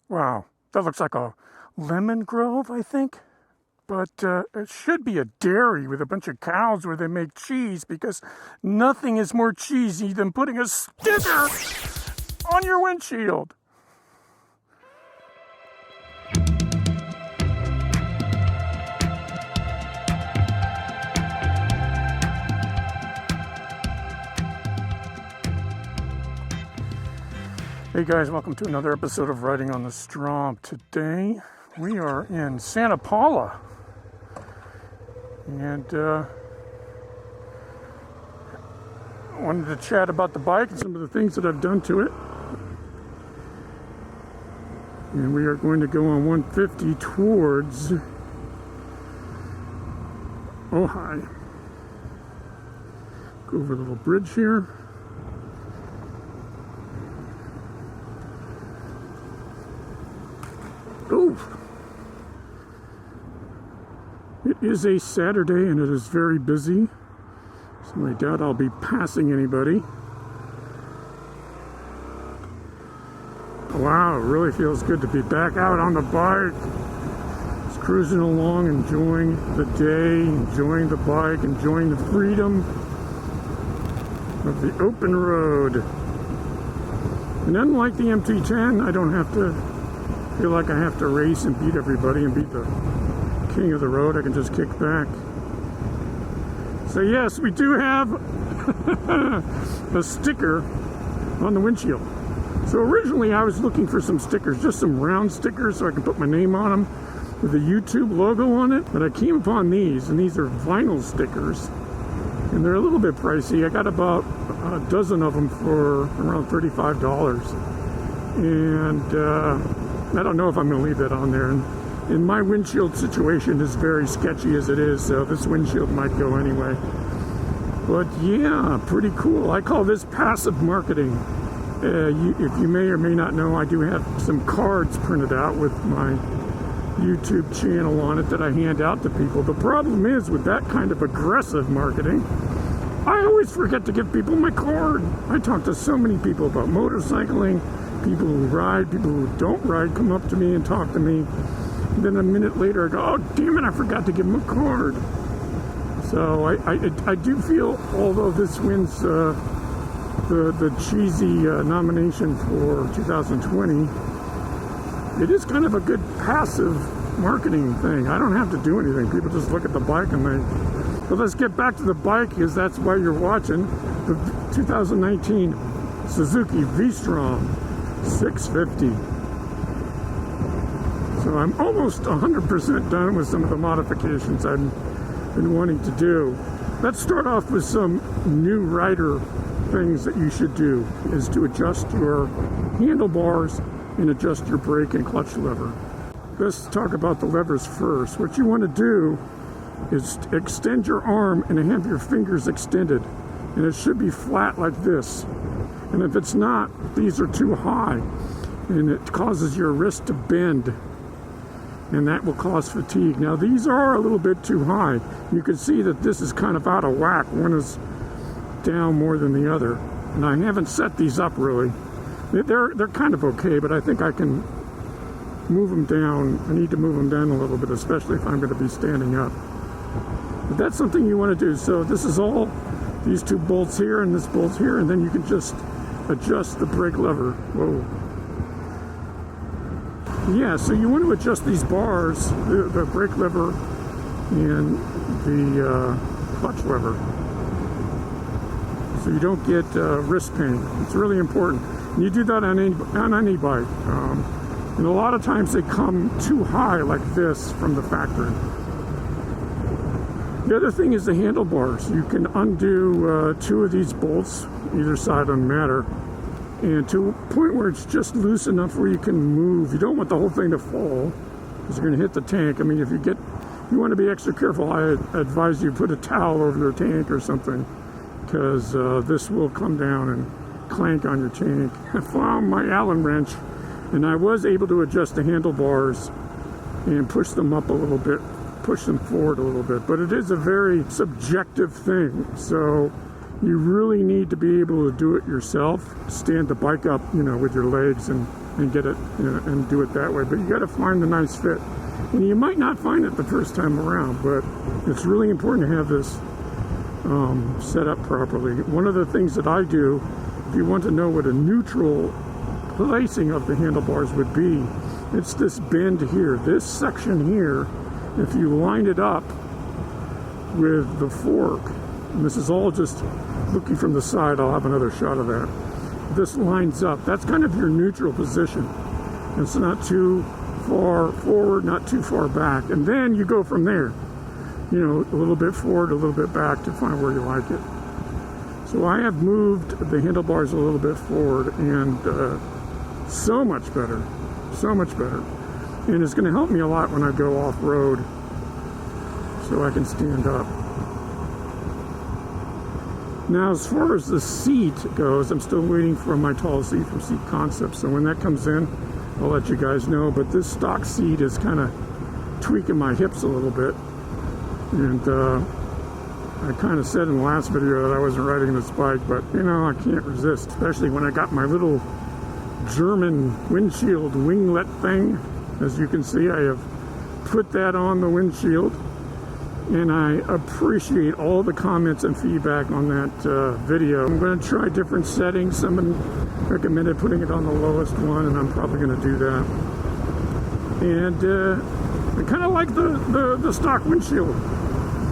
Wow, that looks like a lemon grove, I think. But it should be a dairy with a bunch of cows where they make cheese, because nothing is more cheesy than putting a sticker on your windshield. Hey guys, welcome to another episode of Riding on the Strom. Today we are in Santa Paula, and wanted to chat about the bike and some of the things that I've done to it. And we are going to go on 150 towards Ojai. Go over a little bridge here. Oh, it is a Saturday and it is very busy, so I doubt I'll be passing anybody. Wow, it really feels good to be back out on the bike, just cruising along, enjoying the day, enjoying the bike, enjoying the freedom of the open road. And unlike the MT10, I don't have to feel like I have to race and beat everybody and beat the king of the road. I can just kick back. So yes, we do have a sticker on the windshield. So originally I was looking for some stickers, just some round stickers so I can put my name on them with the YouTube logo on it. But I came upon these, and these are vinyl stickers, and they're a little bit pricey. I got about a dozen of them for around $35. And I don't know if I'm going to leave that on there. And my windshield situation is very sketchy as it is, so this windshield might go anyway. But yeah, pretty cool. I call this passive marketing. If you may or may not know, I do have some cards printed out with my YouTube channel on it that I hand out to people. The problem is with that kind of aggressive marketing, I always forget to give people my card. I talk to so many people about motorcycling. People who ride, people who don't ride come up to me and talk to me. And then a minute later I go, oh damn it, I forgot to give them a card. So I do feel, although this wins the cheesy nomination for 2020, it is kind of a good passive marketing thing. I don't have to do anything. People just look at the bike and they... But let's get back to the bike, because that's why you're watching the 2019 Suzuki V-Strom 650. So I'm almost 100% done with some of the modifications I've been wanting to do. Let's start off with some new rider things that you should do, is to adjust your handlebars and adjust your brake and clutch lever. Let's talk about the levers first. What you want to do is extend your arm and have your fingers extended, and it should be flat like this. And if it's not, these are too high, and it causes your wrist to bend, and that will cause fatigue. Now these are a little bit too high. You can see that this is kind of out of whack. One is down more than the other, and I haven't set these up really. They're kind of okay, but I think I can move them down. I need to move them down a little bit, especially if I'm going to be standing up. But that's something you want to do. So this is all these two bolts here and this bolt here, and then you can just adjust the brake lever. Whoa. Yeah, so you want to adjust these bars, the brake lever and the clutch lever, so you don't get wrist pain. It's really important. And you do that on any bike. And a lot of times they come too high like this from the factory. The other thing is the handlebars. You can undo two of these bolts, either side doesn't matter, and to a point where it's just loose enough where you can move. You don't want the whole thing to fall, because you're going to hit the tank. I mean, if you want to be extra careful, I advise you put a towel over your tank or something, because this will come down and clank on your tank. I found my Allen wrench, and I was able to adjust the handlebars and push them up a little bit, push them forward a little bit. But it is a very subjective thing, so you really need to be able to do it yourself. Stand the bike up, with your legs and and get it, and do it that way. But you got to find the nice fit. And you might not find it the first time around, but it's really important to have this set up properly. One of the things that I do, if you want to know what a neutral placing of the handlebars would be, it's this bend here. This section here, if you line it up with the fork, and this is all just looking from the side, I'll have another shot of that. This lines up. That's kind of your neutral position. It's not too far forward, not too far back. And then you go from there. A little bit forward, a little bit back to find where you like it. So I have moved the handlebars a little bit forward, and so much better. So much better. And it's going to help me a lot when I go off-road, so I can stand up. Now, as far as the seat goes, I'm still waiting for my tall seat from Seat Concepts. So when that comes in, I'll let you guys know. But this stock seat is kind of tweaking my hips a little bit. And I kind of said in the last video that I wasn't riding this bike, but I can't resist, especially when I got my little German windshield winglet thing. As you can see, I have put that on the windshield. And I appreciate all the comments and feedback on that video. I'm going to try different settings. Someone recommended putting it on the lowest one, and I'm probably going to do that. And I kind of like the stock windshield.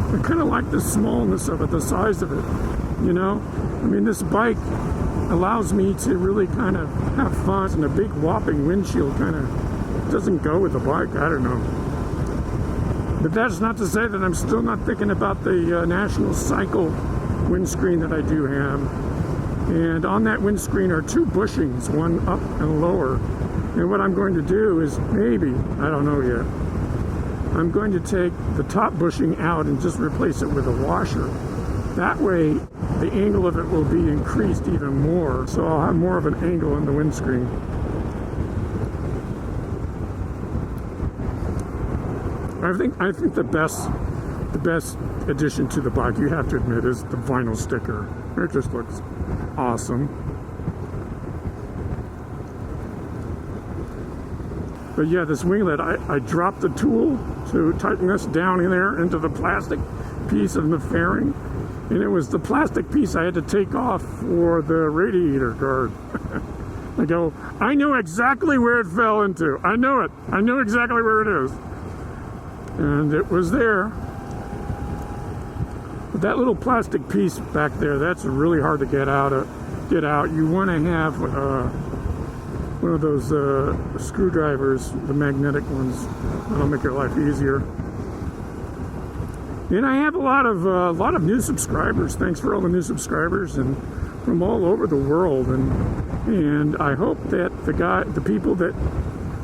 I kind of like the smallness of it, the size of it. This bike allows me to really kind of have fun, and a big whopping windshield kind of doesn't go with the bike. I don't know. But that's not to say that I'm still not thinking about the National Cycle windscreen that I do have. And on that windscreen are two bushings, one up and lower. And what I'm going to do is maybe, I don't know yet, I'm going to take the top bushing out and just replace it with a washer. That way, the angle of it will be increased even more. So I'll have more of an angle in the windscreen. I think the best addition to the bike, you have to admit, is the vinyl sticker. It just looks awesome. But yeah, this winglet, I dropped the tool to tighten this down in there into the plastic piece of the fairing, and it was the plastic piece I had to take off for the radiator guard. I know exactly where it fell into. I know it. I know exactly where it is. And it was there. But that little plastic piece back there, that's really hard to get out. You want to have one of those screwdrivers, the magnetic ones. That'll make your life easier. And I have a lot of new subscribers. Thanks for all the new subscribers, and from all over the world. And I hope that the people that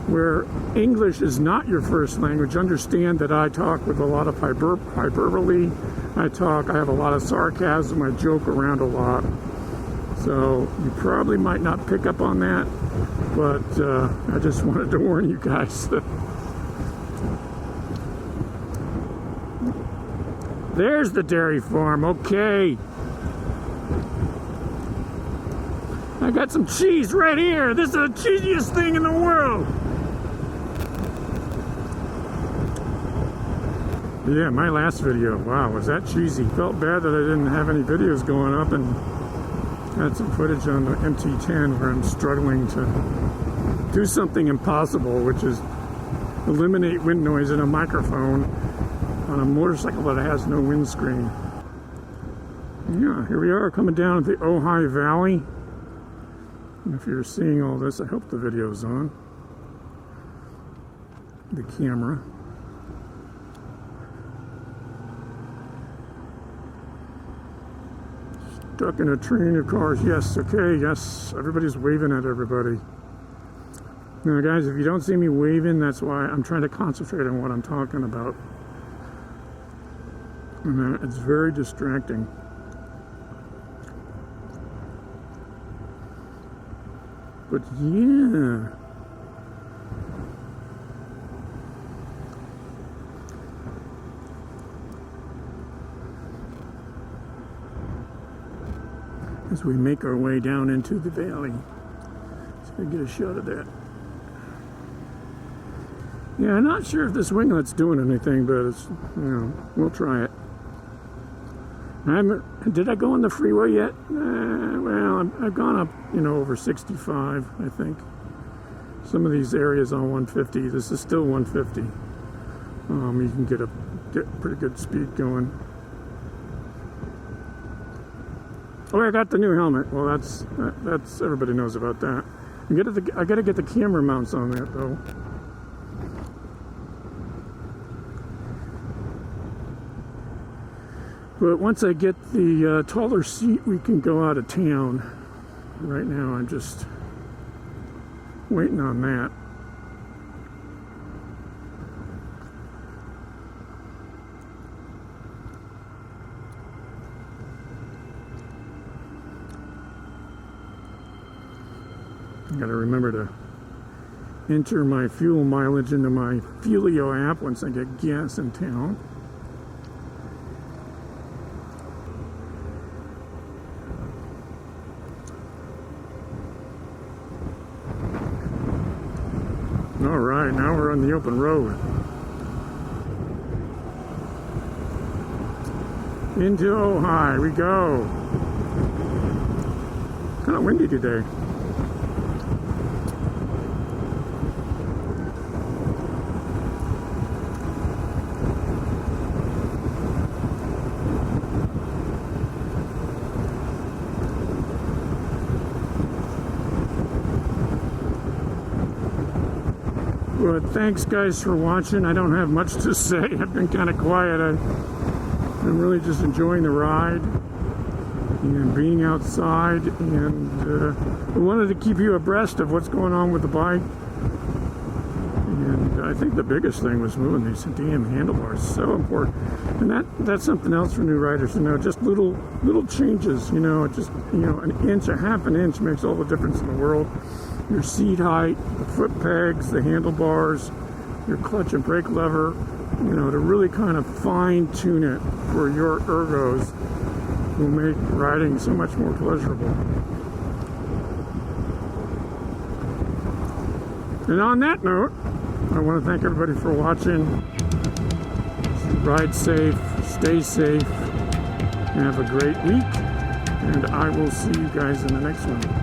where English is not your first language understand that I talk with a lot of hyperbole. I have a lot of sarcasm. I joke around a lot. So you probably might not pick up on that, but I just wanted to warn you guys. There's the dairy farm. Okay. I got some cheese right here. This is the cheesiest thing in the world. Yeah, my last video. Wow, was that cheesy? Felt bad that I didn't have any videos going up, and had some footage on the MT10 where I'm struggling to do something impossible, which is eliminate wind noise in a microphone on a motorcycle that has no windscreen. Yeah, here we are coming down the Ojai Valley. And if you're seeing all this, I hope the video's on the camera. Stuck in a train of cars. Yes, okay, yes. Everybody's waving at everybody. Now, guys, if you don't see me waving, that's why I'm trying to concentrate on what I'm talking about. And it's very distracting. But yeah. As we make our way down into the valley. So I get a shot of that. Yeah, I'm not sure if this winglet's doing anything, but it's, we'll try it. Did I go on the freeway yet? Well, I've gone up, over 65, I think. Some of these areas on 150. This is still 150. You can get pretty good speed going. Oh, I got the new helmet. Well, that's everybody knows about that. I gotta get the camera mounts on that though. But once I get the taller seat, we can go out of town. Right now, I'm just waiting on that. I gotta remember to enter my fuel mileage into my Fuelio app once I get gas in town. All right, now we're on the open road. Into Ojai we go. Kind of windy today. But thanks guys for watching. I don't have much to say. I've been kind of quiet. I'm really just enjoying the ride and being outside, and I wanted to keep you abreast of what's going on with the bike. And I think the biggest thing was moving these damn handlebars. So important. And that's something else for new riders to know. Just little changes, just an inch, a half an inch makes all the difference in the world. Your seat height, the foot pegs, the handlebars, your clutch and brake lever, to really kind of fine tune it for your ergos will make riding so much more pleasurable. And on that note, I want to thank everybody for watching. Ride safe, stay safe, and have a great week. And I will see you guys in the next one.